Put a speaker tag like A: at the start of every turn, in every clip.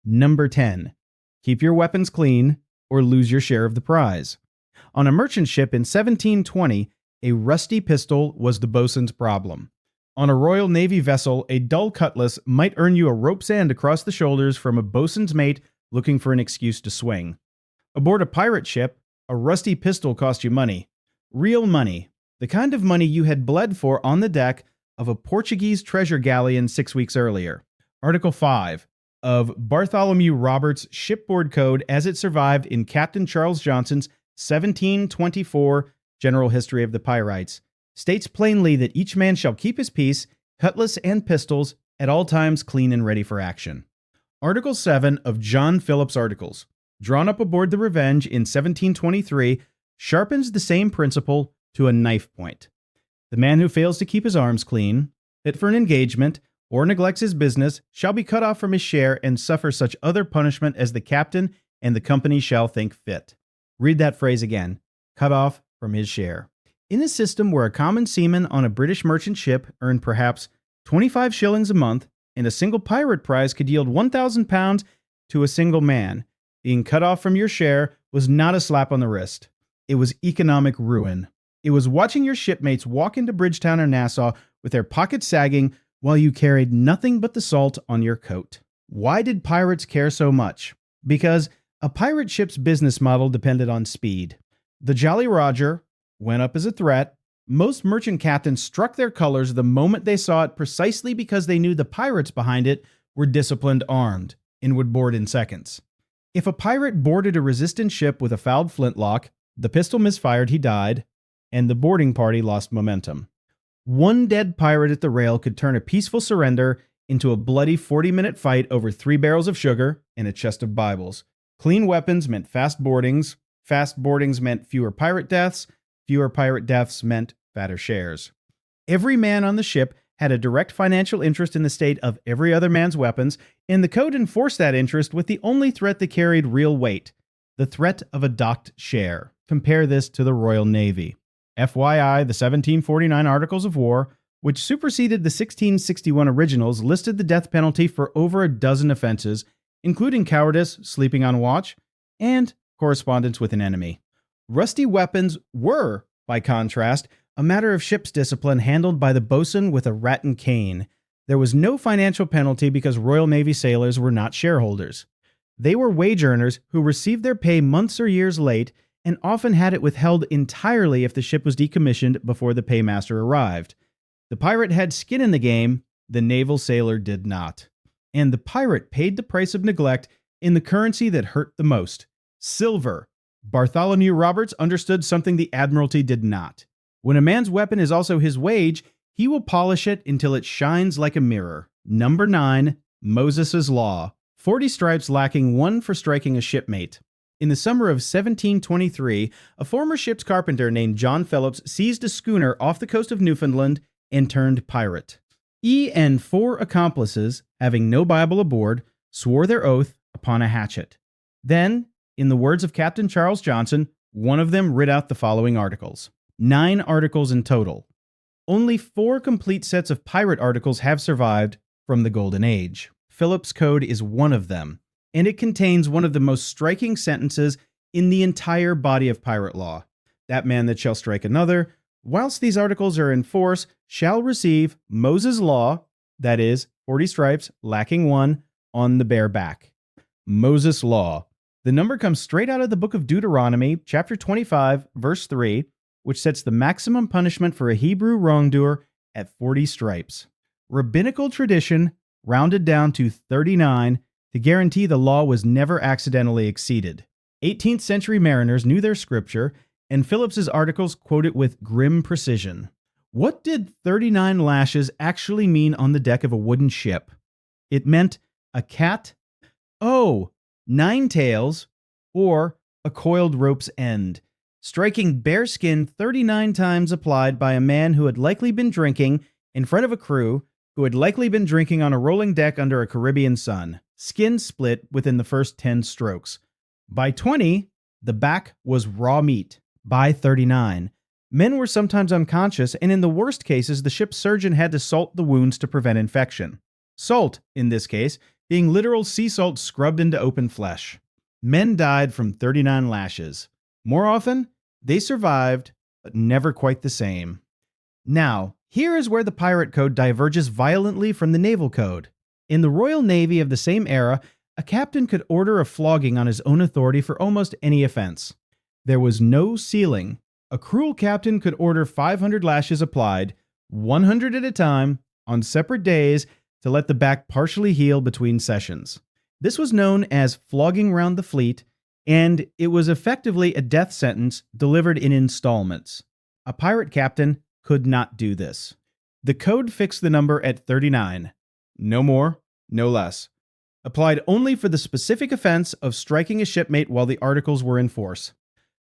A: Number 10. Keep your weapons clean or lose your share of the prize. On a merchant ship in 1720, a rusty pistol was the bosun's problem. On a Royal Navy vessel, a dull cutlass might earn you a rope's end across the shoulders from a bosun's mate looking for an excuse to swing. Aboard a pirate ship, a rusty pistol cost you money. Real money. The kind of money you had bled for on the deck of a Portuguese treasure galleon 6 weeks earlier. Article 5 of Bartholomew Roberts' Shipboard Code as it survived in Captain Charles Johnson's 1724 General History of the Pirates states plainly that each man shall keep his piece, cutlass and pistols, at all times clean and ready for action. Article 7 of John Phillips' Articles, drawn up aboard the Revenge in 1723, sharpens the same principle to a knife point. The man who fails to keep his arms clean, fit for an engagement, or neglects his business shall be cut off from his share and suffer such other punishment as the captain and the company shall think fit. Read that phrase again. Cut off from his share. In a system where a common seaman on a British merchant ship earned perhaps 25 shillings a month and a single pirate prize could yield £1,000 to a single man, being cut off from your share was not a slap on the wrist. It was economic ruin. It was watching your shipmates walk into Bridgetown or Nassau with their pockets sagging while you carried nothing but the salt on your coat. Why did pirates care so much? Because a pirate ship's business model depended on speed. The Jolly Roger went up as a threat. Most merchant captains struck their colors the moment they saw it precisely because they knew the pirates behind it were disciplined armed and would board in seconds. If a pirate boarded a resistant ship with a fouled flintlock, the pistol misfired, he died, and the boarding party lost momentum. One dead pirate at the rail could turn a peaceful surrender into a bloody 40-minute fight over 3 barrels of sugar and a chest of Bibles. Clean weapons meant fast boardings. Fast boardings meant fewer pirate deaths. Fewer pirate deaths meant fatter shares. Every man on the ship had a direct financial interest in the state of every other man's weapons, and the code enforced that interest with the only threat that carried real weight, the threat of a docked share. Compare this to the Royal Navy. FYI, the 1749 Articles of War, which superseded the 1661 originals, listed the death penalty for over a dozen offenses, including cowardice, sleeping on watch, and correspondence with an enemy. Rusty weapons were, by contrast, a matter of ship's discipline handled by the bosun with a rattan cane. There was no financial penalty because Royal Navy sailors were not shareholders. They were wage earners who received their pay months or years late and often had it withheld entirely if the ship was decommissioned before the paymaster arrived. The pirate had skin in the game, the naval sailor did not. And the pirate paid the price of neglect in the currency that hurt the most, silver. Bartholomew Roberts understood something the Admiralty did not. When a man's weapon is also his wage, he will polish it until it shines like a mirror. Number 9, Moses' Law. 40 stripes lacking 1 for striking a shipmate. In the summer of 1723, a former ship's carpenter named John Phillips seized a schooner off the coast of Newfoundland and turned pirate. He and 4 accomplices, having no Bible aboard, swore their oath upon a hatchet. Then, in the words of Captain Charles Johnson, one of them writ out the following articles. 9 articles in total. Only 4 complete sets of pirate articles have survived from the Golden Age. Phillips' Code is one of them, and it contains one of the most striking sentences in the entire body of pirate law. That man that shall strike another, whilst these articles are in force, shall receive Moses' Law, that is, 40 stripes, lacking 1, on the bare back. Moses' Law. The number comes straight out of the book of Deuteronomy, chapter 25, verse 3, which sets the maximum punishment for a Hebrew wrongdoer at 40 stripes. Rabbinical tradition rounded down to 39 to guarantee the law was never accidentally exceeded. 18th century mariners knew their scripture, and Phillips's articles quote it with grim precision. What did 39 lashes actually mean on the deck of a wooden ship? It meant a cat, 9 tails, or a coiled rope's end, striking bare skin 39 times applied by a man who had likely been drinking in front of a crew who had likely been drinking on a rolling deck under a Caribbean sun. Skin split within the first 10 strokes. By 20, the back was raw meat. By 39, men were sometimes unconscious, and in the worst cases, the ship's surgeon had to salt the wounds to prevent infection. Salt, in this case, being literal sea salt scrubbed into open flesh. Men died from 39 lashes. More often, they survived, but never quite the same. Now, here is where the pirate code diverges violently from the naval code. In the Royal Navy of the same era, a captain could order a flogging on his own authority for almost any offense. There was no ceiling. A cruel captain could order 500 lashes applied, 100 at a time, on separate days to let the back partially heal between sessions. This was known as flogging round the fleet, and it was effectively a death sentence delivered in installments. A pirate captain could not do this. The code fixed the number at 39. No more, no less. Applied only for the specific offense of striking a shipmate while the articles were in force.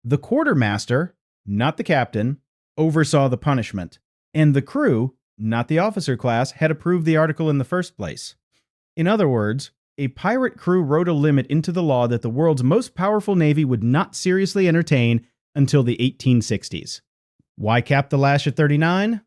A: The quartermaster, not the captain, oversaw the punishment, and the crew, not the officer class, had approved the article in the first place. In other words, a pirate crew wrote a limit into the law that the world's most powerful navy would not seriously entertain until the 1860s. Why cap the lash at 39?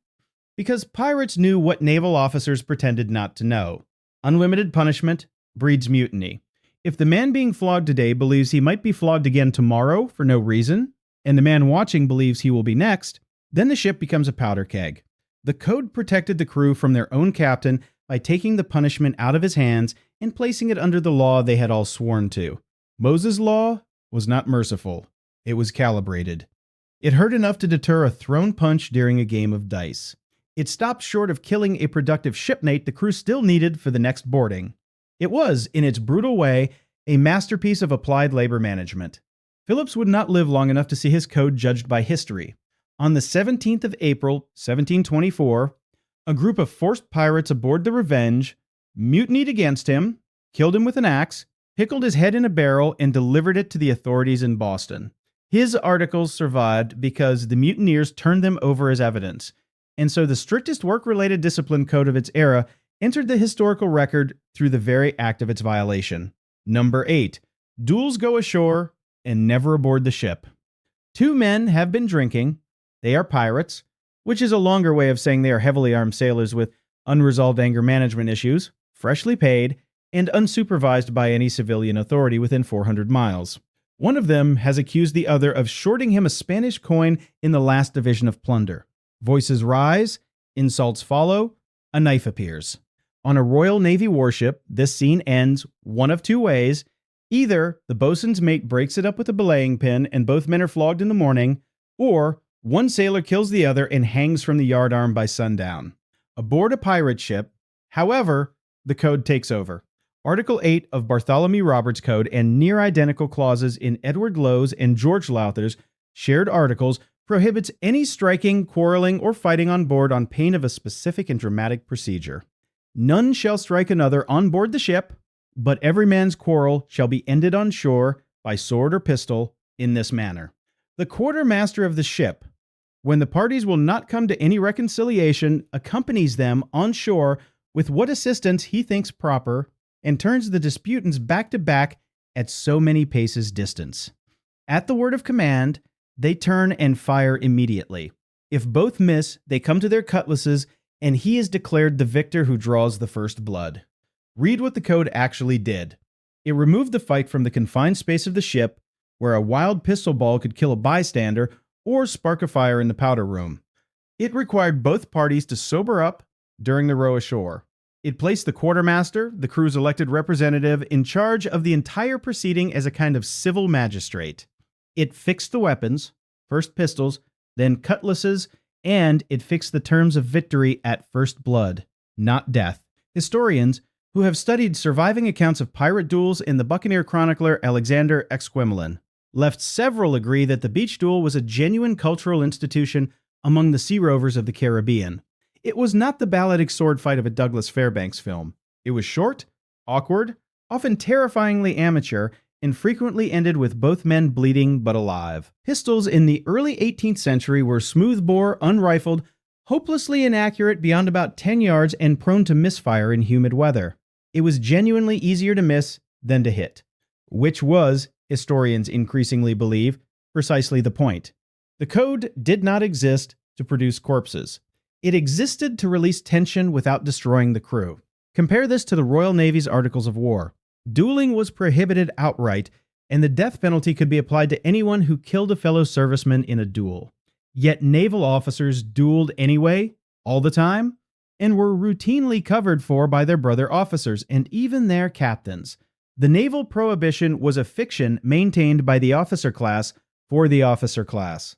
A: Because pirates knew what naval officers pretended not to know. Unlimited punishment breeds mutiny. If the man being flogged today believes he might be flogged again tomorrow for no reason, and the man watching believes he will be next, then the ship becomes a powder keg. The code protected the crew from their own captain by taking the punishment out of his hands and placing it under the law they had all sworn to. Moses' law was not merciful. It was calibrated. It hurt enough to deter a thrown punch during a game of dice. It stopped short of killing a productive shipmate the crew still needed for the next boarding. It was, in its brutal way, a masterpiece of applied labor management. Phillips would not live long enough to see his code judged by history. On the 17th of April, 1724, a group of forced pirates aboard the Revenge mutinied against him, killed him with an axe, pickled his head in a barrel, and delivered it to the authorities in Boston. His articles survived because the mutineers turned them over as evidence, and so the strictest work-related discipline code of its era entered the historical record through the very act of its violation. Number 8. Duels go ashore and never aboard the ship. 2 men have been drinking. They are pirates, which is a longer way of saying they are heavily armed sailors with unresolved anger management issues, freshly paid, and unsupervised by any civilian authority within 400 miles. One of them has accused the other of shorting him a Spanish coin in the last division of plunder. Voices rise, insults follow, a knife appears. On a Royal Navy warship, this scene ends one of 2 ways. Either the boatswain's mate breaks it up with a belaying pin and both men are flogged in the morning, or one sailor kills the other and hangs from the yardarm by sundown. Aboard a pirate ship, however, the code takes over. Article 8 of Bartholomew Roberts' Code and near-identical clauses in Edward Lowe's and George Lowther's shared articles prohibits any striking, quarreling, or fighting on board on pain of a specific and dramatic procedure. None shall strike another on board the ship, but every man's quarrel shall be ended on shore by sword or pistol in this manner. The quartermaster of the ship, when the parties will not come to any reconciliation, accompanies them on shore with what assistance he thinks proper, and turns the disputants back to back at so many paces distance. At the word of command, they turn and fire immediately. If both miss, they come to their cutlasses, and he is declared the victor who draws the first blood. Read what the code actually did. It removed the fight from the confined space of the ship, where a wild pistol ball could kill a bystander or spark a fire in the powder room. It required both parties to sober up during the row ashore. It placed the quartermaster, the crew's elected representative, in charge of the entire proceeding as a kind of civil magistrate. It fixed the weapons, first pistols, then cutlasses, and it fixed the terms of victory at first blood, not death. Historians, who have studied surviving accounts of pirate duels in the Buccaneer chronicler Alexander Exquemelin, left several agree that the beach duel was a genuine cultural institution among the sea rovers of the Caribbean. It was not the balletic sword fight of a Douglas Fairbanks film. It was short, awkward, often terrifyingly amateur, and frequently ended with both men bleeding but alive. Pistols in the early 18th century were smoothbore, unrifled, hopelessly inaccurate beyond about 10 yards, and prone to misfire in humid weather. It was genuinely easier to miss than to hit, which was, historians increasingly believe, precisely the point. The code did not exist to produce corpses. It existed to release tension without destroying the crew. Compare this to the Royal Navy's Articles of War. Dueling was prohibited outright, and the death penalty could be applied to anyone who killed a fellow serviceman in a duel. Yet naval officers dueled anyway, all the time, and were routinely covered for by their brother officers and even their captains. The naval prohibition was a fiction maintained by the officer class for the officer class.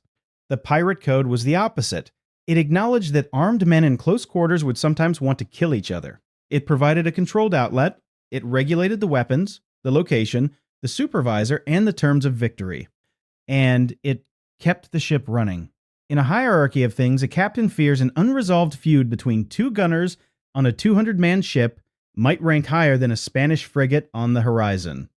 A: The pirate code was the opposite. It acknowledged that armed men in close quarters would sometimes want to kill each other. It provided a controlled outlet. It regulated the weapons, the location, the supervisor, and the terms of victory. And it kept the ship running. In a hierarchy of things, a captain fears an unresolved feud between two gunners on a 200-man ship might rank higher than a Spanish frigate on the horizon.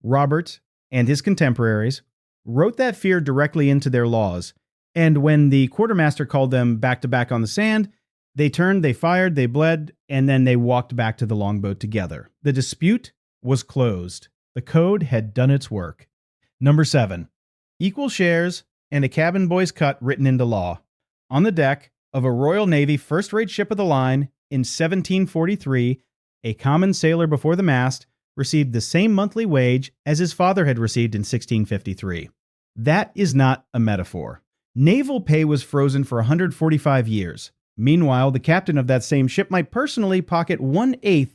A: Roberts and his contemporaries wrote that fear directly into their laws, and when the quartermaster called them back to back on the sand, they turned, they fired, they bled, and then they walked back to the longboat together. The dispute was closed. The code had done its work. Number 7. Equal shares and a cabin boy's cut written into law. On the deck of a Royal Navy first-rate ship of the line in 1743, a common sailor before the mast received the same monthly wage as his father had received in 1653. That is not a metaphor. Naval pay was frozen for 145 years. Meanwhile, the captain of that same ship might personally pocket 1/8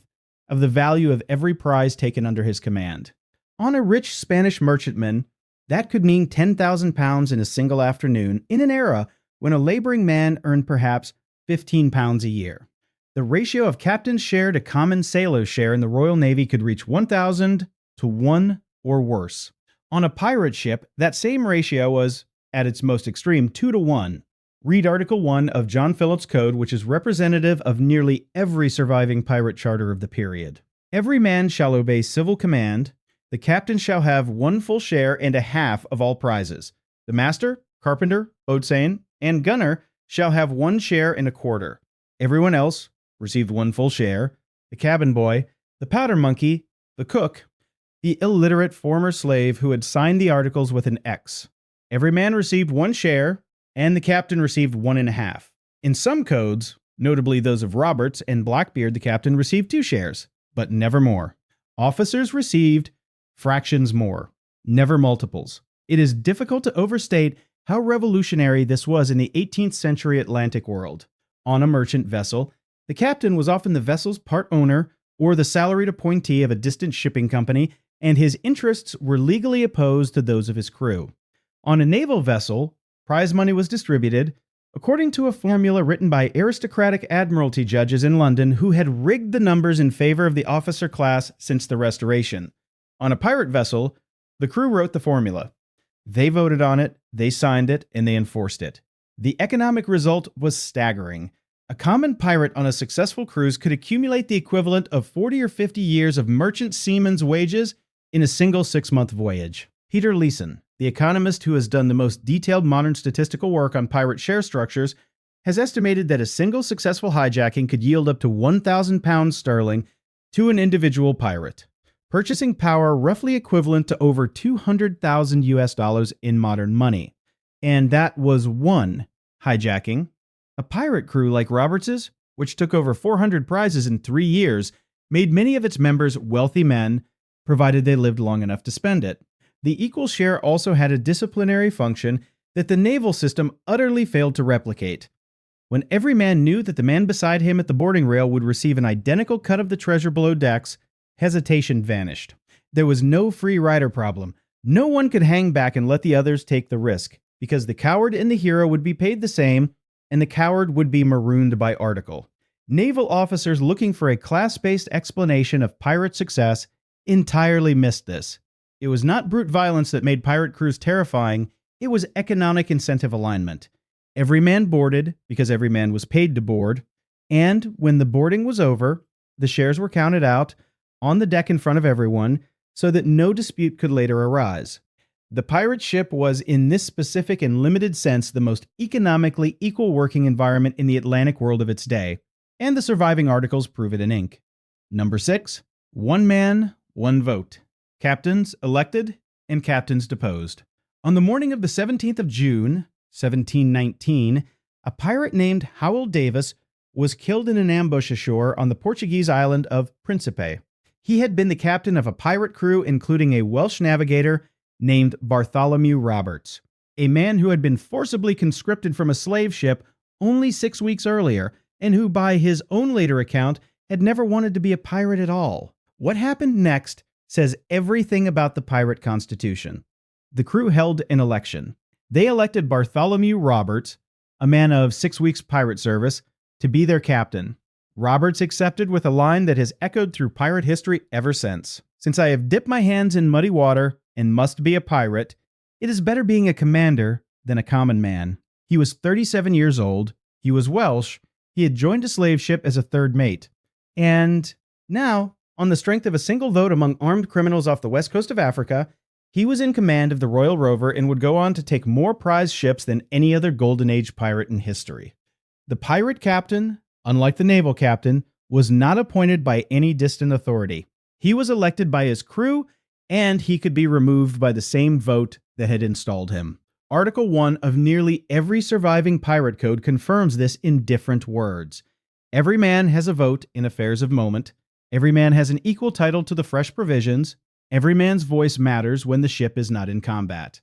A: of the value of every prize taken under his command. On a rich Spanish merchantman, that could mean 10,000 pounds in a single afternoon in an era when a laboring man earned perhaps 15 pounds a year. The ratio of captain's share to common sailor's share in the Royal Navy could reach 1,000 to 1 or worse. On a pirate ship, that same ratio was, at its most extreme, 2 to 1. Read Article 1 of John Phillips' Code, which is representative of nearly every surviving pirate charter of the period. Every man shall obey civil command. The captain shall have 1 full share and a half of all prizes. The master, carpenter, boatswain, and gunner shall have 1 share and a quarter. Everyone else received 1 full share. The cabin boy, the powder monkey, the cook, the illiterate former slave who had signed the articles with an X. Every man received 1 share, and the captain received 1.5. In some codes, notably those of Roberts and Blackbeard, the captain received 2 shares, but never more. Officers received fractions more, never multiples. It is difficult to overstate how revolutionary this was in the 18th century Atlantic world. On a merchant vessel, the captain was often the vessel's part owner or the salaried appointee of a distant shipping company, and his interests were legally opposed to those of his crew. On a naval vessel, prize money was distributed according to a formula written by aristocratic admiralty judges in London who had rigged the numbers in favor of the officer class since the Restoration. On a pirate vessel, the crew wrote the formula. They voted on it, they signed it, and they enforced it. The economic result was staggering. A common pirate on a successful cruise could accumulate the equivalent of 40 or 50 years of merchant seaman's wages in a single 6-month voyage. Peter Leeson, the economist who has done the most detailed modern statistical work on pirate share structures, has estimated that a single successful hijacking could yield up to 1,000 pounds sterling to an individual pirate, purchasing power roughly equivalent to over 200,000 US dollars in modern money. And that was one hijacking. A pirate crew like Roberts's, which took over 400 prizes in 3 years, made many of its members wealthy men, provided they lived long enough to spend it. The equal share also had a disciplinary function that the naval system utterly failed to replicate. When every man knew that the man beside him at the boarding rail would receive an identical cut of the treasure below decks, hesitation vanished. There was no free rider problem. No one could hang back and let the others take the risk, because the coward and the hero would be paid the same, and the coward would be marooned by article. Naval officers looking for a class-based explanation of pirate success entirely missed this. It was not brute violence that made pirate crews terrifying, it was economic incentive alignment. Every man boarded because every man was paid to board, and when the boarding was over, the shares were counted out on the deck in front of everyone so that no dispute could later arise. The pirate ship was, in this specific and limited sense, the most economically equal working environment in the Atlantic world of its day, and the surviving articles prove it in ink. Number 6. 1 man, 1 vote. Captains elected and captains deposed. On the morning of the 17th of June, 1719, a pirate named Howell Davis was killed in an ambush ashore on the Portuguese island of Principe. He had been the captain of a pirate crew, including a Welsh navigator named Bartholomew Roberts, a man who had been forcibly conscripted from a slave ship only 6 weeks earlier, and who, by his own later account, had never wanted to be a pirate at all. What happened next says everything about the pirate constitution. The crew held an election. They elected Bartholomew Roberts, a man of 6 weeks pirate service, to be their captain. Roberts accepted with a line that has echoed through pirate history ever since. "Since I have dipped my hands in muddy water and must be a pirate, it is better being a commander than a common man." He was 37 years old. He was Welsh. He had joined a slave ship as a third mate. And now, on the strength of a single vote among armed criminals off the west coast of Africa, he was in command of the Royal Rover and would go on to take more prize ships than any other Golden Age pirate in history. The pirate captain, unlike the naval captain, was not appointed by any distant authority. He was elected by his crew, and he could be removed by the same vote that had installed him. Article 1 of nearly every surviving pirate code confirms this in different words. Every man has a vote in affairs of moment. Every man has an equal title to the fresh provisions. Every man's voice matters when the ship is not in combat.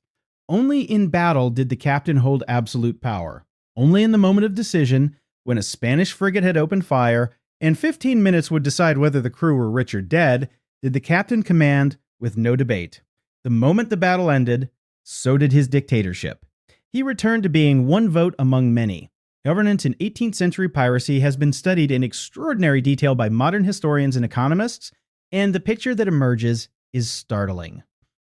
A: Only in battle did the captain hold absolute power. Only in the moment of decision, when a Spanish frigate had opened fire, and 15 minutes would decide whether the crew were rich or dead, did the captain command with no debate. The moment the battle ended, so did his dictatorship. He returned to being one vote among many. Governance in 18th century piracy has been studied in extraordinary detail by modern historians and economists, and the picture that emerges is startling.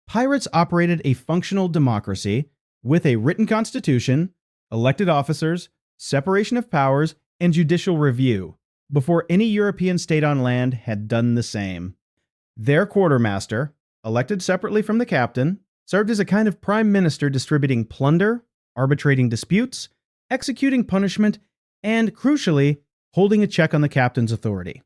A: Pirates operated a functional democracy with a written constitution, elected officers, separation of powers, and judicial review, before any European state on land had done the same. Their quartermaster, elected separately from the captain, served as a kind of prime minister, distributing plunder, arbitrating disputes, executing punishment, and, crucially, holding a check on the captain's authority.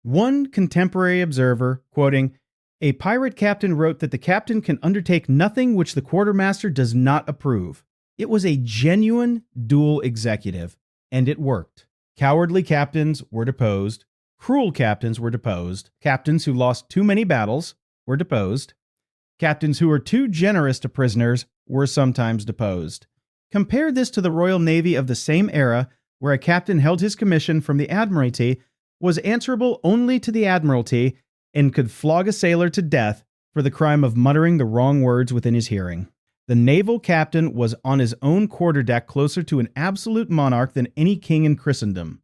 A: One contemporary observer, quoting, "A pirate captain wrote that the captain can undertake nothing which the quartermaster does not approve." It was a genuine dual executive, and it worked. Cowardly captains were deposed. Cruel captains were deposed. Captains who lost too many battles were deposed. Captains who were too generous to prisoners were sometimes deposed. Compare this to the Royal Navy of the same era, where a captain held his commission from the Admiralty, was answerable only to the Admiralty, and could flog a sailor to death for the crime of muttering the wrong words within his hearing. The naval captain was on his own quarterdeck, closer to an absolute monarch than any king in Christendom.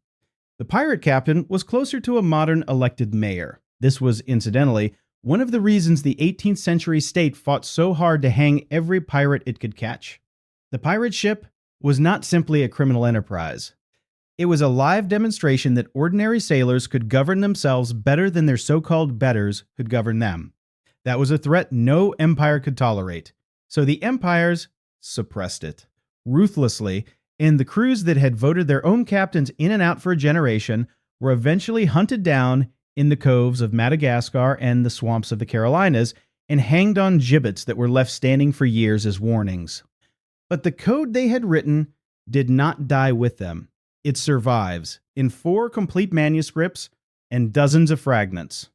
A: The pirate captain was closer to a modern elected mayor. This was, incidentally, one of the reasons the 18th century state fought so hard to hang every pirate it could catch. The pirate ship was not simply a criminal enterprise. It was a live demonstration that ordinary sailors could govern themselves better than their so-called betters could govern them. That was a threat no empire could tolerate. So the empires suppressed it ruthlessly, and the crews that had voted their own captains in and out for a generation were eventually hunted down in the coves of Madagascar and the swamps of the Carolinas and hanged on gibbets that were left standing for years as warnings. But the code they had written did not die with them. It survives in 4 complete manuscripts and dozens of fragments.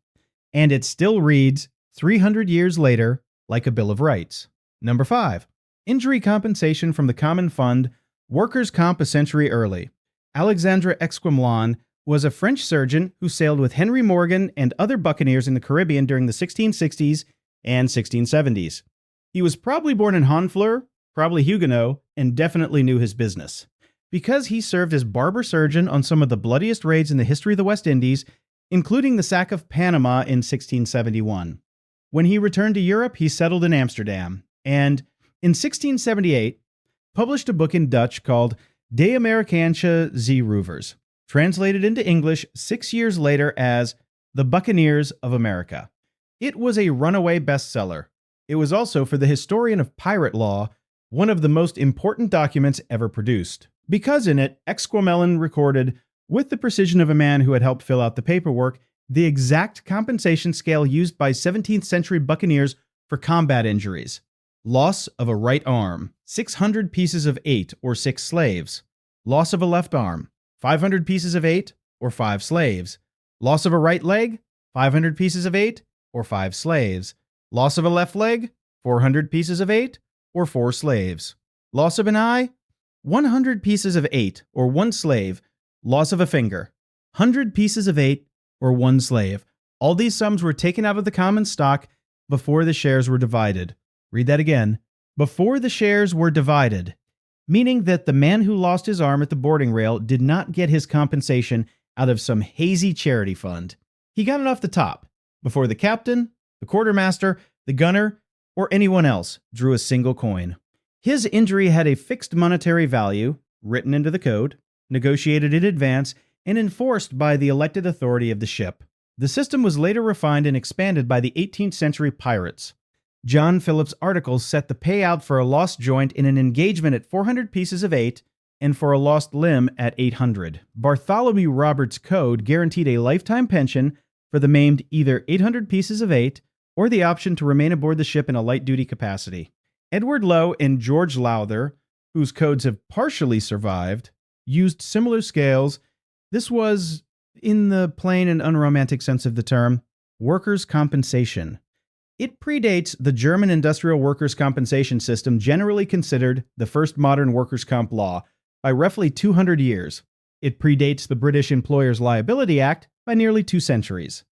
A: And it still reads, 300 years later, like a Bill of Rights. Number 5. Injury compensation from the Common Fund, workers' comp a century early. Alexandre Esquemlin was a French surgeon who sailed with Henry Morgan and other buccaneers in the Caribbean during the 1660s and 1670s. He was probably born in Honfleur, probably Huguenot, and definitely knew his business. Because he served as barber surgeon on some of the bloodiest raids in the history of the West Indies, including the sack of Panama in 1671. When he returned to Europe, he settled in Amsterdam, and in 1678, published a book in Dutch called De Amerikanische Zeeroovers, translated into English 6 years later as The Buccaneers of America. It was a runaway bestseller. It was also, for the historian of pirate law, one of the most important documents ever produced, because in it, Esquemlin recorded, with the precision of a man who had helped fill out the paperwork, the exact compensation scale used by 17th century buccaneers for combat injuries. Loss of a right arm, 600 pieces of 8 or 6 slaves. Loss of a left arm, 500 pieces of 8, or 5 slaves. Loss of a right leg, 500 pieces of 8, or 5 slaves. Loss of a left leg, 400 pieces of 8, or 4 slaves. Loss of an eye, 100 pieces of 8, or 1 slave. Loss of a finger, 100 pieces of 8, or 1 slave. All these sums were taken out of the common stock before the shares were divided. Read that again. Before the shares were divided, meaning that the man who lost his arm at the boarding rail did not get his compensation out of some hazy charity fund. He got it off the top, before the captain, the quartermaster, the gunner, or anyone else drew a single coin. His injury had a fixed monetary value, written into the code, negotiated in advance, and enforced by the elected authority of the ship. The system was later refined and expanded by the 18th century pirates. John Phillips' articles set the payout for a lost joint in an engagement at 400 pieces of 8 and for a lost limb at 800. Bartholomew Roberts' code guaranteed a lifetime pension for the maimed either 800 pieces of 8 or the option to remain aboard the ship in a light-duty capacity. Edward Lowe and George Lowther, whose codes have partially survived, used similar scales. This was, in the plain and unromantic sense of the term, workers' compensation. It predates the German industrial workers' compensation system, generally considered the first modern workers' comp law, by roughly 200 years. It predates the British Employers' Liability Act by nearly 2 centuries.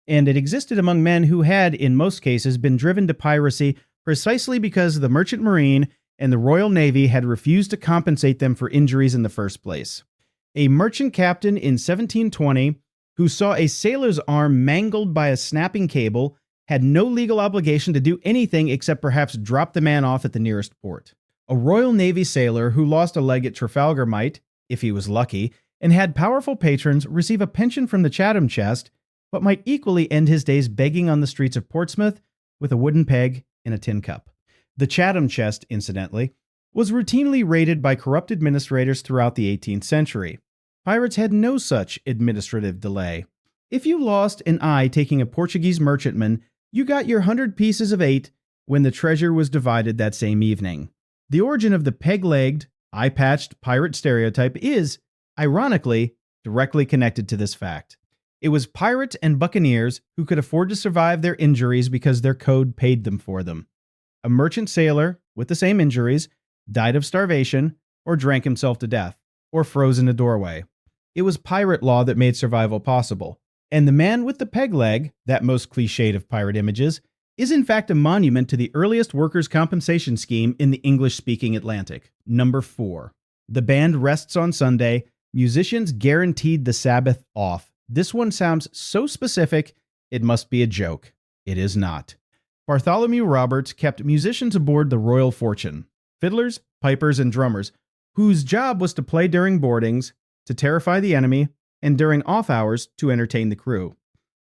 A: And it existed among men who had, in most cases, been driven to piracy precisely because the Merchant Marine and the Royal Navy had refused to compensate them for injuries in the first place. A merchant captain in 1720 who saw a sailor's arm mangled by a snapping cable had no legal obligation to do anything except perhaps drop the man off at the nearest port. A Royal Navy sailor who lost a leg at Trafalgar might, if he was lucky, and had powerful patrons, receive a pension from the Chatham chest, but might equally end his days begging on the streets of Portsmouth with a wooden peg and a tin cup. The Chatham chest, incidentally, was routinely raided by corrupt administrators throughout the 18th century. Pirates had no such administrative delay. If you lost an eye taking a Portuguese merchantman, you got your 100 pieces of 8 when the treasure was divided that same evening. The origin of the peg-legged, eye-patched pirate stereotype is, ironically, directly connected to this fact. It was pirates and buccaneers who could afford to survive their injuries because their code paid them for them. A merchant sailor, with the same injuries, died of starvation, or drank himself to death, or froze in a doorway. It was pirate law that made survival possible. And the man with the peg leg, that most cliched of pirate images, is in fact a monument to the earliest workers' compensation scheme in the English-speaking Atlantic. Number 4. The band rests on Sunday. Musicians guaranteed the Sabbath off. This one sounds so specific, it must be a joke. It is not. Bartholomew Roberts kept musicians aboard the Royal Fortune, fiddlers, pipers, and drummers, whose job was to play during boardings, to terrify the enemy, and during off hours to entertain the crew.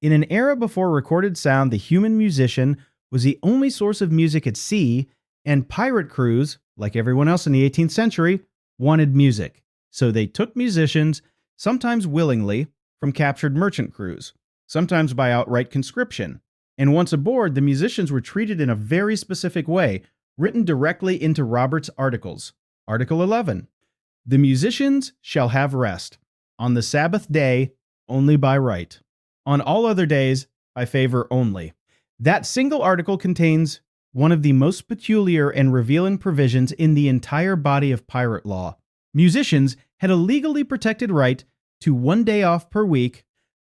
A: In an era before recorded sound, the human musician was the only source of music at sea, and pirate crews, like everyone else in the 18th century, wanted music. So they took musicians, sometimes willingly, from captured merchant crews, sometimes by outright conscription. And once aboard, the musicians were treated in a very specific way, written directly into Roberts' articles. Article 11. The musicians shall have rest. On the Sabbath day, only by right. On all other days, by favor only. That single article contains one of the most peculiar and revealing provisions in the entire body of pirate law. Musicians had a legally protected right to 1 day off per week.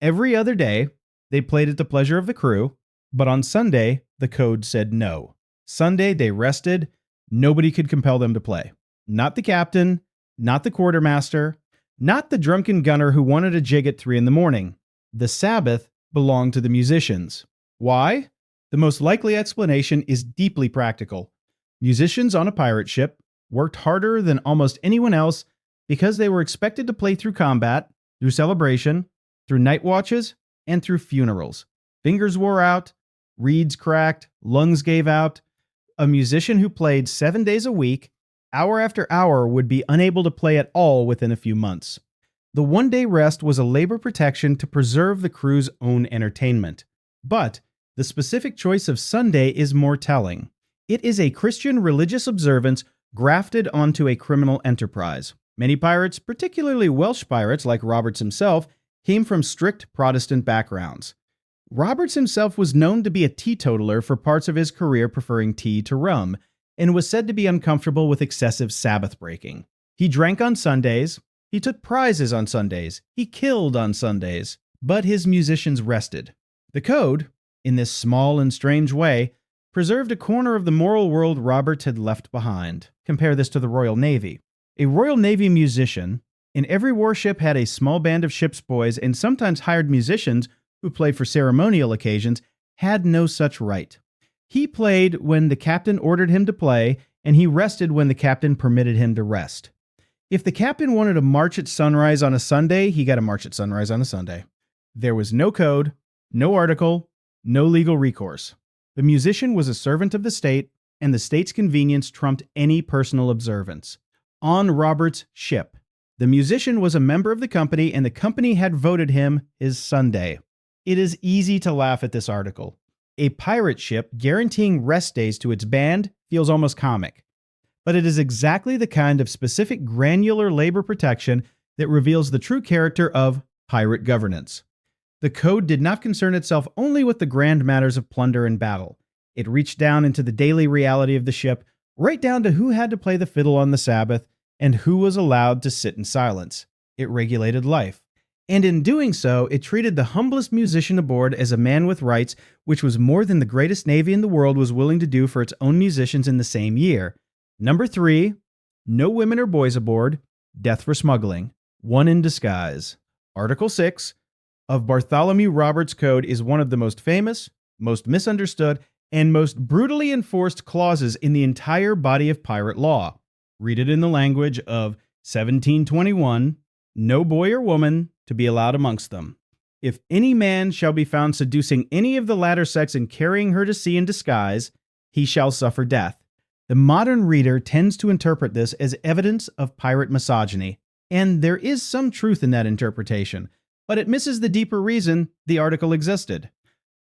A: Every other day, they played at the pleasure of the crew, but on Sunday, the code said no. Sunday, they rested. Nobody could compel them to play. Not the captain, not the quartermaster, not the drunken gunner who wanted a jig at 3 a.m. The Sabbath belonged to the musicians. Why? The most likely explanation is deeply practical. Musicians on a pirate ship worked harder than almost anyone else because they were expected to play through combat, through celebration, through night watches, and through funerals. Fingers wore out, reeds cracked, lungs gave out. A musician who played 7 days a week, hour after hour, would be unable to play at all within a few months. The 1 day rest was a labor protection to preserve the crew's own entertainment. But the specific choice of Sunday is more telling. It is a Christian religious observance grafted onto a criminal enterprise. Many pirates, particularly Welsh pirates like Roberts himself, came from strict Protestant backgrounds. Roberts himself was known to be a teetotaler for parts of his career, preferring tea to rum, and was said to be uncomfortable with excessive Sabbath breaking. He drank on Sundays, he took prizes on Sundays, he killed on Sundays, but his musicians rested. The code, in this small and strange way, preserved a corner of the moral world Roberts had left behind. Compare this to the Royal Navy. A Royal Navy musician in every warship had a small band of ship's boys and sometimes hired musicians who played for ceremonial occasions, had no such right. He played when the captain ordered him to play, and he rested when the captain permitted him to rest. If the captain wanted to march at sunrise on a Sunday, he got to march at sunrise on a Sunday. There was no code, no article, no legal recourse. The musician was a servant of the state, and the state's convenience trumped any personal observance. On Roberts' ship, the musician was a member of the company, and the company had voted him his Sunday. It is easy to laugh at this article. A pirate ship guaranteeing rest days to its band feels almost comic. But it is exactly the kind of specific granular labor protection that reveals the true character of pirate governance. The code did not concern itself only with the grand matters of plunder and battle. It reached down into the daily reality of the ship, right down to who had to play the fiddle on the Sabbath and who was allowed to sit in silence. It regulated life. And in doing so, it treated the humblest musician aboard as a man with rights, which was more than the greatest navy in the world was willing to do for its own musicians in the same year. Number 3, no women or boys aboard, death for smuggling, one in disguise. Article 6 of Bartholomew Roberts' Code is one of the most famous, most misunderstood, and most brutally enforced clauses in the entire body of pirate law. Read it in the language of 1721, no boy or woman to be allowed amongst them. If any man shall be found seducing any of the latter sex and carrying her to sea in disguise, he shall suffer death. The modern reader tends to interpret this as evidence of pirate misogyny, and there is some truth in that interpretation, but it misses the deeper reason the article existed.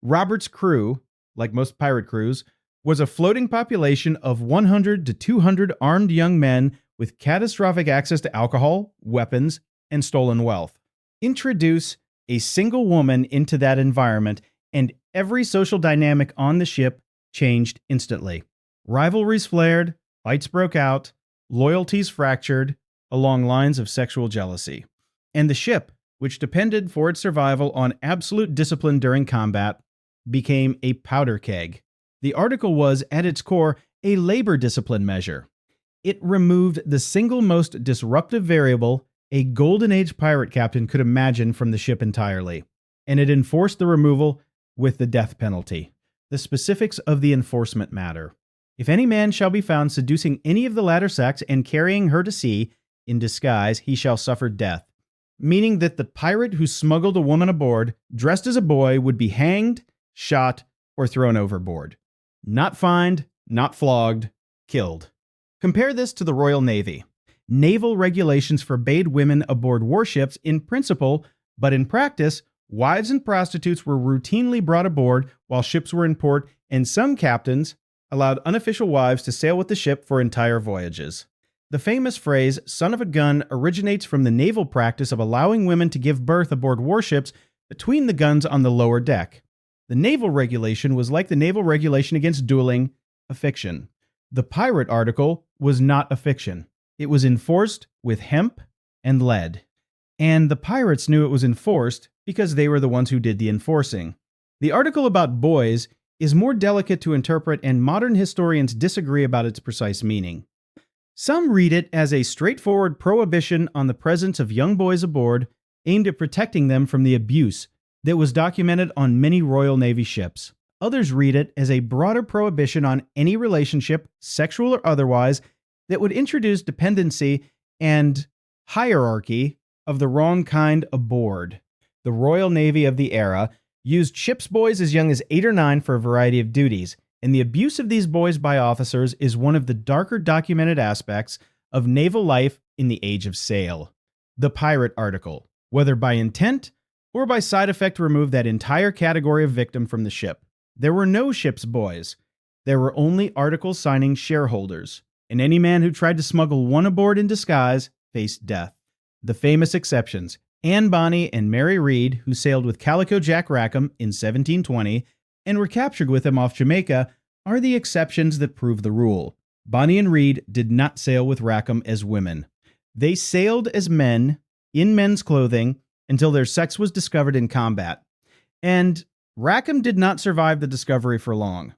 A: Roberts' crew, like most pirate crews, was a floating population of 100 to 200 armed young men with catastrophic access to alcohol, weapons, and stolen wealth. Introduce a single woman into that environment, and every social dynamic on the ship changed instantly. Rivalries flared, fights broke out, loyalties fractured along lines of sexual jealousy. And the ship, which depended for its survival on absolute discipline during combat, became a powder keg. The article was, at its core, a labor discipline measure. It removed the single most disruptive variable a Golden Age pirate captain could imagine from the ship entirely, and it enforced the removal with the death penalty. The specifics of the enforcement matter. If any man shall be found seducing any of the latter sex and carrying her to sea in disguise, he shall suffer death, meaning that the pirate who smuggled a woman aboard, dressed as a boy, would be hanged, shot, or thrown overboard. Not fined, not flogged, killed. Compare this to the Royal Navy. Naval regulations forbade women aboard warships in principle, but in practice, wives and prostitutes were routinely brought aboard while ships were in port, and some captains allowed unofficial wives to sail with the ship for entire voyages. The famous phrase, son of a gun, originates from the naval practice of allowing women to give birth aboard warships between the guns on the lower deck. The naval regulation was like the naval regulation against dueling, a fiction. The pirate article was not a fiction. It was enforced with hemp and lead. And the pirates knew it was enforced because they were the ones who did the enforcing. The article about boys is more delicate to interpret, and modern historians disagree about its precise meaning. Some read it as a straightforward prohibition on the presence of young boys aboard, aimed at protecting them from the abuse that was documented on many Royal Navy ships. Others read it as a broader prohibition on any relationship, sexual or otherwise, that would introduce dependency and hierarchy of the wrong kind aboard. The Royal Navy of the era used ship's boys as young as 8 or 9 for a variety of duties, and the abuse of these boys by officers is one of the darker documented aspects of naval life in the Age of Sail. The pirate article, whether by intent or by side effect, removed that entire category of victim from the ship. There were no ship's boys. There were only articles signing shareholders, and any man who tried to smuggle one aboard in disguise faced death. The famous exceptions, Anne Bonny and Mary Read, who sailed with Calico Jack Rackham in 1720 and were captured with him off Jamaica, are the exceptions that prove the rule. Bonny and Read did not sail with Rackham as women. They sailed as men in men's clothing until their sex was discovered in combat. And Rackham did not survive the discovery for long.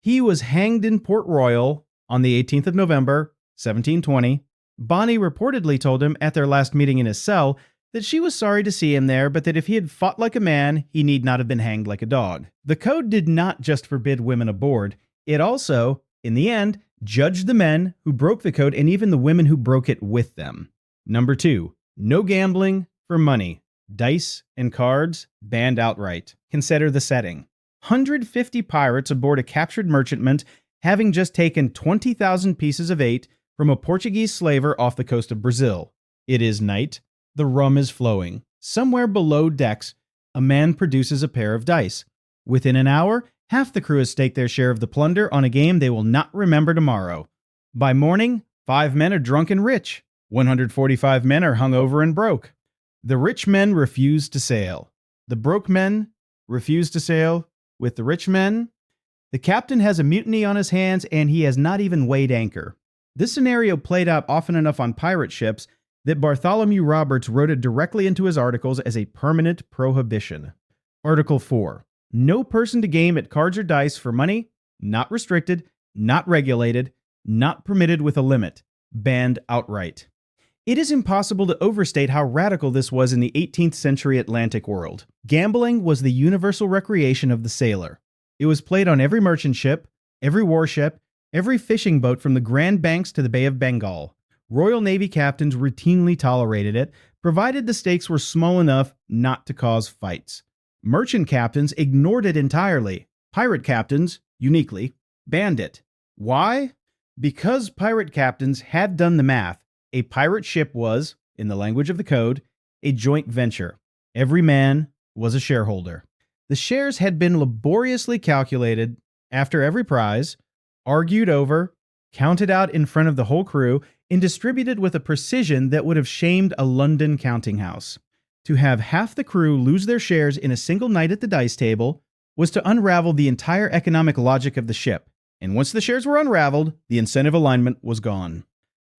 A: He was hanged in Port Royal on the 18th of November, 1720. Bonny reportedly told him at their last meeting in his cell that she was sorry to see him there, but that if he had fought like a man, he need not have been hanged like a dog. The code did not just forbid women aboard. It also, in the end, judged the men who broke the code and even the women who broke it with them. Number 2, no gambling for money. Dice and cards banned outright. Consider the setting. 150 pirates aboard a captured merchantman having just taken 20,000 pieces of 8 from a Portuguese slaver off the coast of Brazil. It is night. The rum is flowing. Somewhere below decks, a man produces a pair of dice. Within an hour, half the crew has staked their share of the plunder on a game they will not remember tomorrow. By morning, 5 men are drunk and rich. 145 men are hungover and broke. The rich men refuse to sail. The broke men refuse to sail with the rich men. The captain has a mutiny on his hands, and he has not even weighed anchor. This scenario played out often enough on pirate ships that Bartholomew Roberts wrote it directly into his articles as a permanent prohibition. Article 4. No person to game at cards or dice for money, not restricted, not regulated, not permitted with a limit, banned outright. It is impossible to overstate how radical this was in the 18th century Atlantic world. Gambling was the universal recreation of the sailor. It was played on every merchant ship, every warship, every fishing boat from the Grand Banks to the Bay of Bengal. Royal Navy captains routinely tolerated it, provided the stakes were small enough not to cause fights. Merchant captains ignored it entirely. Pirate captains, uniquely, banned it. Why? Because pirate captains had done the math. A pirate ship was, in the language of the code, a joint venture. Every man was a shareholder. The shares had been laboriously calculated after every prize, argued over, counted out in front of the whole crew, and distributed with a precision that would have shamed a London counting house. To have half the crew lose their shares in a single night at the dice table was to unravel the entire economic logic of the ship, and once the shares were unraveled, the incentive alignment was gone.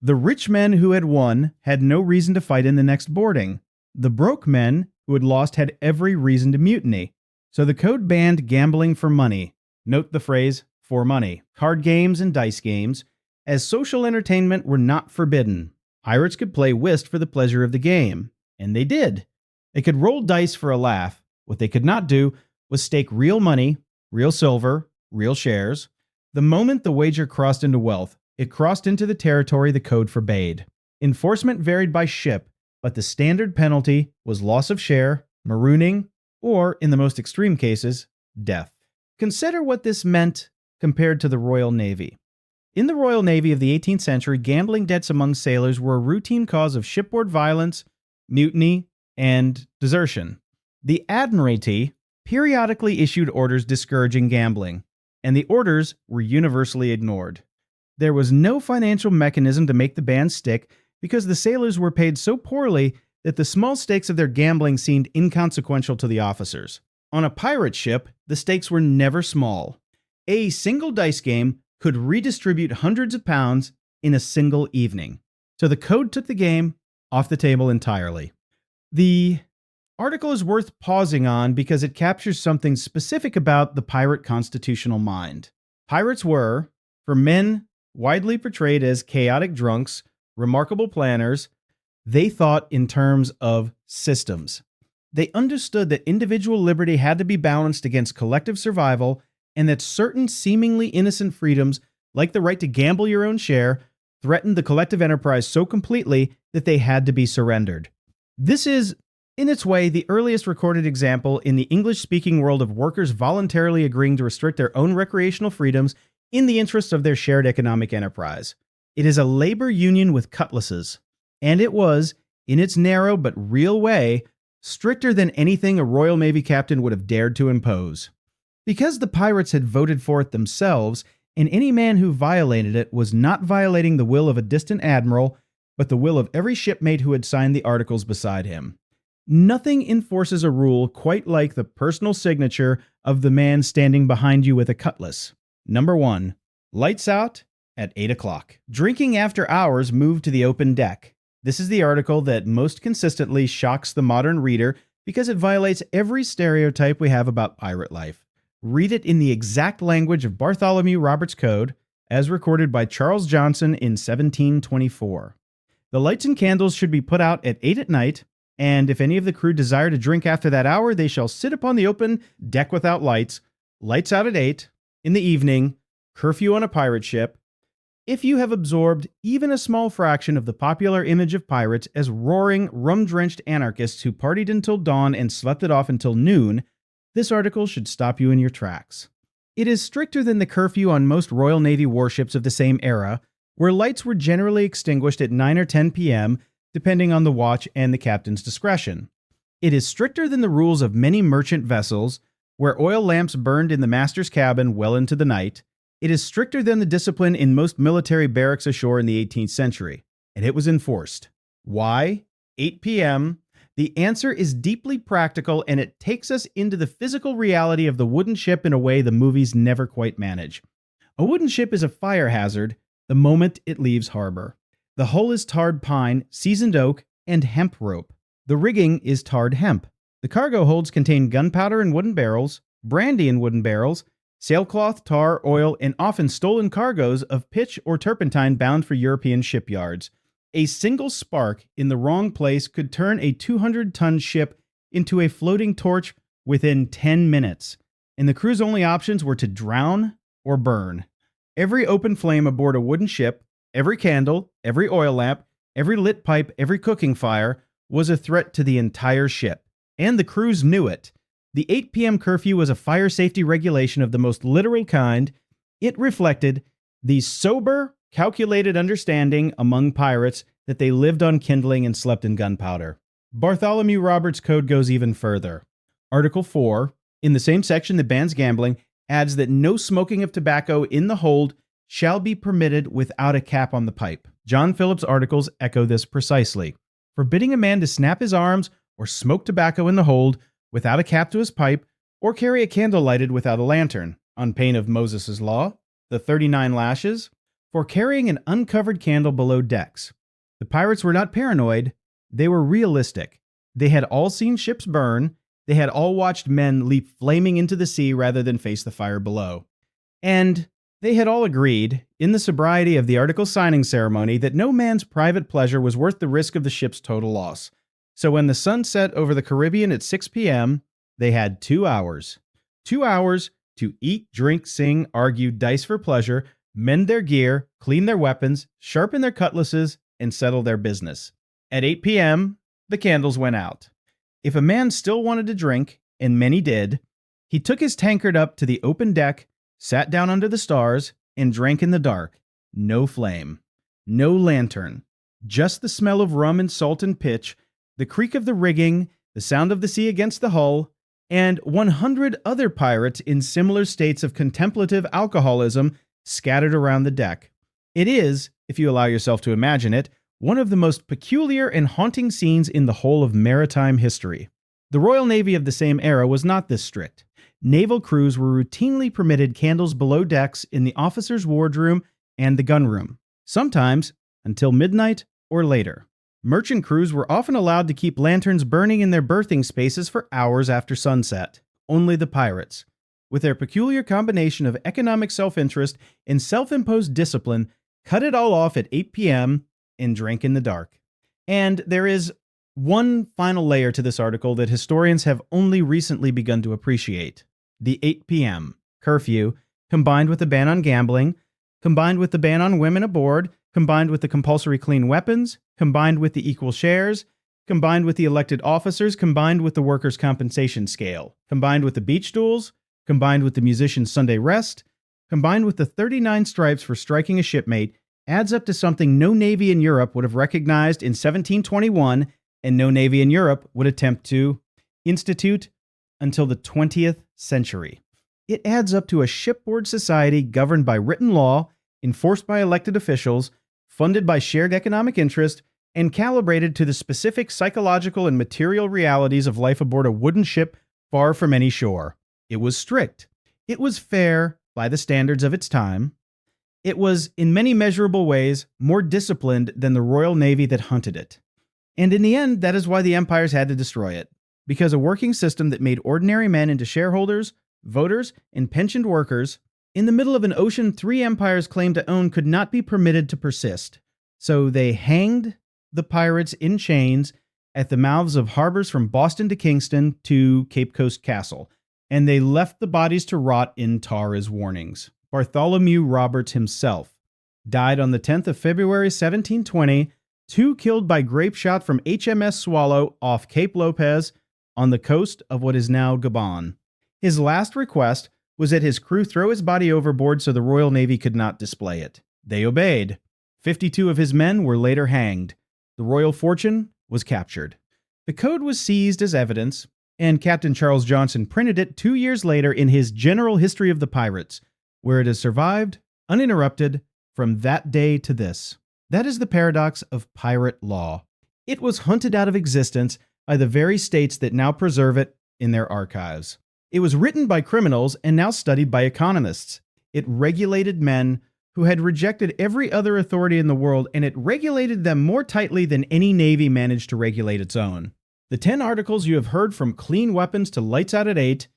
A: The rich men who had won had no reason to fight in the next boarding. The broke men who had lost had every reason to mutiny. So the code banned gambling for money. Note the phrase, for money. Card games and dice games, as social entertainment, were not forbidden. Pirates could play whist for the pleasure of the game, and they did. They could roll dice for a laugh. What they could not do was stake real money, real silver, real shares. The moment the wager crossed into wealth, it crossed into the territory the code forbade. Enforcement varied by ship, but the standard penalty was loss of share, marooning, or, in the most extreme cases, death. Consider what this meant compared to the Royal Navy. In the Royal Navy of the 18th century, gambling debts among sailors were a routine cause of shipboard violence, mutiny, and desertion. The Admiralty periodically issued orders discouraging gambling, and the orders were universally ignored. There was no financial mechanism to make the ban stick because the sailors were paid so poorly that the small stakes of their gambling seemed inconsequential to the officers. On a pirate ship, the stakes were never small. A single dice game could redistribute hundreds of pounds in a single evening. So the code took the game off the table entirely. The article is worth pausing on because it captures something specific about the pirate constitutional mind. Pirates were, for men widely portrayed as chaotic drunks, remarkable planners, they thought in terms of systems. They understood that individual liberty had to be balanced against collective survival, and that certain seemingly innocent freedoms, like the right to gamble your own share, threatened the collective enterprise so completely that they had to be surrendered. This is, in its way, the earliest recorded example in the English-speaking world of workers voluntarily agreeing to restrict their own recreational freedoms in the interests of their shared economic enterprise. It is a labor union with cutlasses, and it was, in its narrow but real way, stricter than anything a Royal Navy captain would have dared to impose. Because the pirates had voted for it themselves, and any man who violated it was not violating the will of a distant admiral, but the will of every shipmate who had signed the articles beside him. Nothing enforces a rule quite like the personal signature of the man standing behind you with a cutlass. Number 1. Lights out at 8 o'clock. Drinking after hours moved to the open deck. This is the article that most consistently shocks the modern reader because it violates every stereotype we have about pirate life. Read it in the exact language of Bartholomew Roberts' code, as recorded by Charles Johnson in 1724. The lights and candles should be put out at 8 at night, and if any of the crew desire to drink after that hour, they shall sit upon the open deck without lights, lights out at 8, in the evening, curfew on a pirate ship. If you have absorbed even a small fraction of the popular image of pirates as roaring, rum-drenched anarchists who partied until dawn and slept it off until noon, this article should stop you in your tracks. It is stricter than the curfew on most Royal Navy warships of the same era, where lights were generally extinguished at 9 or 10 p.m., depending on the watch and the captain's discretion. It is stricter than the rules of many merchant vessels, where oil lamps burned in the master's cabin well into the night. It is stricter than the discipline in most military barracks ashore in the 18th century, and it was enforced. Why 8 p.m.? The answer is deeply practical, and it takes us into the physical reality of the wooden ship in a way the movies never quite manage. A wooden ship is a fire hazard the moment it leaves harbor. The hull is tarred pine, seasoned oak, and hemp rope. The rigging is tarred hemp. The cargo holds contain gunpowder in wooden barrels, brandy in wooden barrels, sailcloth, tar, oil, and often stolen cargoes of pitch or turpentine bound for European shipyards. A single spark in the wrong place could turn a 200-ton ship into a floating torch within 10 minutes, and the crew's only options were to drown or burn. Every open flame aboard a wooden ship, every candle, every oil lamp, every lit pipe, every cooking fire was a threat to the entire ship, and the crews knew it. The 8 p.m. curfew was a fire safety regulation of the most literal kind. It reflected the sober, calculated understanding among pirates that they lived on kindling and slept in gunpowder. Bartholomew Roberts' code goes even further. Article 4, in the same section that bans gambling, adds that no smoking of tobacco in the hold shall be permitted without a cap on the pipe. John Phillips' articles echo this precisely, forbidding a man to snap his arms or smoke tobacco in the hold without a cap to his pipe, or carry a candle lighted without a lantern, on pain of Moses' law, the 39 lashes, for carrying an uncovered candle below decks. The pirates were not paranoid, they were realistic. They had all seen ships burn, they had all watched men leap flaming into the sea rather than face the fire below. And they had all agreed, in the sobriety of the article signing ceremony, that no man's private pleasure was worth the risk of the ship's total loss. So when the sun set over the Caribbean at 6 p.m., they had 2 hours. 2 hours to eat, drink, sing, argue, dice for pleasure, mend their gear, clean their weapons, sharpen their cutlasses, and settle their business. At 8 p.m., the candles went out. If a man still wanted to drink, and many did, he took his tankard up to the open deck, sat down under the stars, and drank in the dark. No flame, no lantern, just the smell of rum and salt and pitch, the creak of the rigging, the sound of the sea against the hull, and 100 other pirates in similar states of contemplative alcoholism scattered around the deck. It is, if you allow yourself to imagine it, one of the most peculiar and haunting scenes in the whole of maritime history. The Royal Navy of the same era was not this strict. Naval crews were routinely permitted candles below decks in the officers' wardroom and the gunroom, sometimes until midnight or later. Merchant crews were often allowed to keep lanterns burning in their berthing spaces for hours after sunset. Only the pirates, with their peculiar combination of economic self-interest and self-imposed discipline, cut it all off at 8 p.m. and drank in the dark. And there is one final layer to this article that historians have only recently begun to appreciate. The 8 p.m. curfew, combined with the ban on gambling, combined with the ban on women aboard, combined with the compulsory clean weapons, combined with the equal shares, combined with the elected officers, combined with the workers' compensation scale, combined with the beach duels, combined with the musician's Sunday rest, combined with the 39 stripes for striking a shipmate, adds up to something no navy in Europe would have recognized in 1721, and no navy in Europe would attempt to institute until the 20th century. It adds up to a shipboard society governed by written law, enforced by elected officials, funded by shared economic interest, and calibrated to the specific psychological and material realities of life aboard a wooden ship far from any shore. It was strict. It was fair by the standards of its time. It was, in many measurable ways, more disciplined than the Royal Navy that hunted it. And in the end, that is why the empires had to destroy it. Because a working system that made ordinary men into shareholders, voters, and pensioned workers in the middle of an ocean 3 empires claimed to own could not be permitted to persist. So they hanged the pirates in chains at the mouths of harbors from Boston to Kingston to Cape Coast Castle, and they left the bodies to rot in tar as warnings. Bartholomew Roberts himself died on the 10th of February 1720, 2 killed by grape shot from HMS Swallow off Cape Lopez on the coast of what is now Gabon. His last request was that his crew throw his body overboard so the Royal Navy could not display it. They obeyed. 52 of his men were later hanged. The Royal Fortune was captured. The code was seized as evidence, and Captain Charles Johnson printed it 2 years later in his General History of the Pirates, where it has survived, uninterrupted, from that day to this. That is the paradox of pirate law. It was hunted out of existence by the very states that now preserve it in their archives. It was written by criminals and now studied by economists. It regulated men who had rejected every other authority in the world, and it regulated them more tightly than any navy managed to regulate its own. The 10 articles you have heard, from clean weapons to lights out at 8,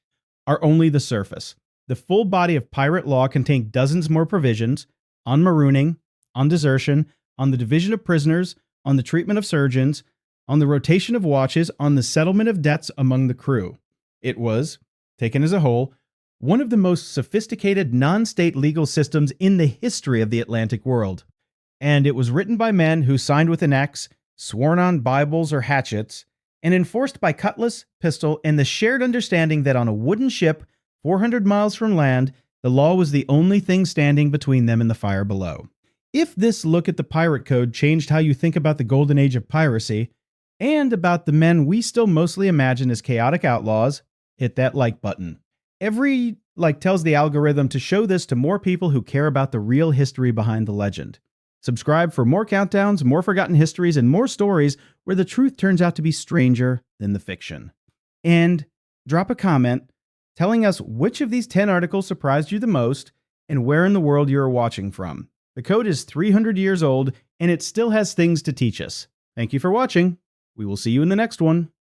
A: are only the surface. The full body of pirate law contained dozens more provisions on marooning, on desertion, on the division of prisoners, on the treatment of surgeons, on the rotation of watches, on the settlement of debts among the crew. It was, taken as a whole, one of the most sophisticated non-state legal systems in the history of the Atlantic world. And it was written by men who signed with an X, sworn on Bibles or hatchets, and enforced by cutlass, pistol, and the shared understanding that on a wooden ship 400 miles from land, the law was the only thing standing between them and the fire below. If this look at the pirate code changed how you think about the Golden Age of Piracy, and about the men we still mostly imagine as chaotic outlaws, hit that like button. Every like tells the algorithm to show this to more people who care about the real history behind the legend. Subscribe for more countdowns, more forgotten histories, and more stories where the truth turns out to be stranger than the fiction. And drop a comment telling us which of these 10 articles surprised you the most and where in the world you are watching from. The code is 300 years old, and it still has things to teach us. Thank you for watching. We will see you in the next one.